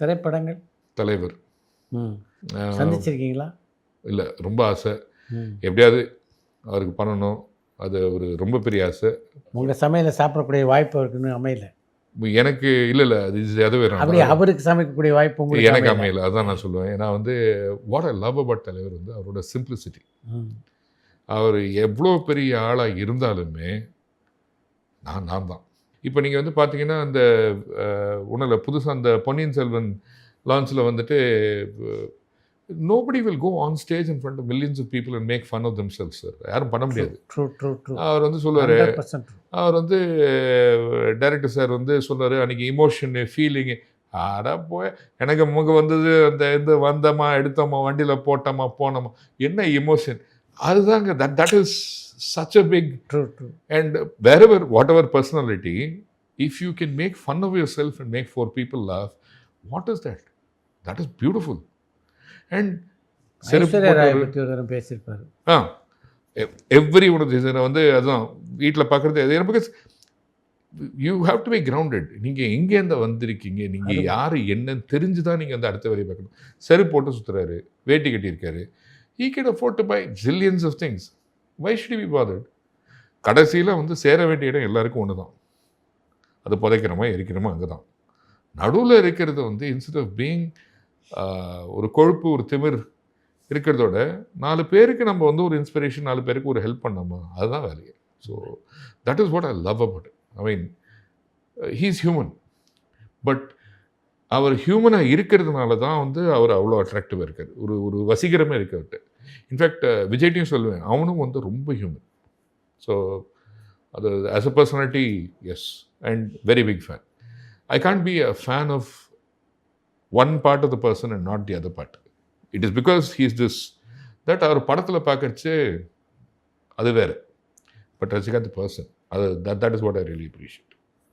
திரைப்படங்கள் தலைவர். சந்திச்சிருக்கீங்களா? இல்லை, ரொம்ப ஆசை. எப்படியாவது அவருக்கு பண்ணணும். அது ஒரு ரொம்ப பெரிய ஆசை. உங்கள் சமையலில் சாப்பிடக்கூடிய வாய்ப்பு இருக்குன்னு அமையல? எனக்கு இல்லை அது வேறு. அப்படி அவருக்கு சமைக்கக்கூடிய வாய்ப்பு உங்களுக்கு எனக்கு அமையல. அதான் நான் சொல்லுவேன். ஏன்னா வாட் ஐ லவ் அபவுட் தலைவர் அவரோட சிம்பிளிசிட்டி. அவர் எவ்வளோ பெரிய ஆளாக இருந்தாலுமே நான் தான். இப்போ நீங்கள் பார்த்தீங்கன்னா அந்த உணவில் புதுசாக அந்த பொன்னியின் செல்வன் லான்ச்சில் வந்துட்டு nobody will go on stage in front of millions of people and make fun of themselves, sir. யாரும் பண்ண முடியாது. அவர் சொல்லுவார், அவர் டைரக்டர் சார் சொல்லுவார், அன்றைக்கி இமோஷனு ஃபீலிங்கு போய் எனக்கு வந்தது அந்த வந்தோமா எடுத்தோமா வண்டியில் போட்டோமா போனோமா என்ன இமோஷன் அதுதாங்க. That is such a big and whatever personality, if you can make fun of yourself and make 4 people laugh, what is that? That is beautiful. And பேசியிருப்பாரு. எவ்ரி ஒன் அதுதான் வீட்டில் பார்க்குறது. Because you have to be grounded. நீங்கள் எங்கேருந்து வந்திருக்கீங்க, நீங்கள் யார் என்னன்னு தெரிஞ்சு தான் நீங்கள் அடுத்த வேலையை பார்க்கணும். செருப்பு போட்டு சுற்றுறாரு, வேட்டி கட்டியிருக்காரு. he can afford to buy zillions of things. why should he be bothered? கடைசியில் சேர வேண்டிய இடம் எல்லாருக்கும் ஒன்று தான். அது புதைக்கிறோமா எரிக்கிறோமா அங்கே தான். நடுவில் இருக்கிறது இன்ஸ்டெட் ஆஃப் பீயிங் ஒரு கொழுப்பு ஒரு திமிர் இருக்கிறதோட 4 பேருக்கு நம்ம ஒரு இன்ஸ்பிரேஷன், 4 பேருக்கு ஒரு ஹெல்ப் பண்ணாமா, அதுதான் வேலையே. So that is what I love about it. I mean he is human. But அவர் ஹியூமனாக இருக்கிறதுனால தான் அவர் அவ்வளோ அட்ராக்டிவாக இருக்கார். ஒரு வசீகரமே இருக்கார்ட்டு. இன்ஃபேக்ட் விஜய்ட்டையும் சொல்லுவேன், அவனும் ரொம்ப ஹியூமன். ஸோ அது as a personality is and very big fan. I can't be a fan of one part of the person and not the other part. It is because he is this, that our படத்தில் பார்க்கறச்சே அது வேறு. But Rajinikanth the person, that is what I really appreciate.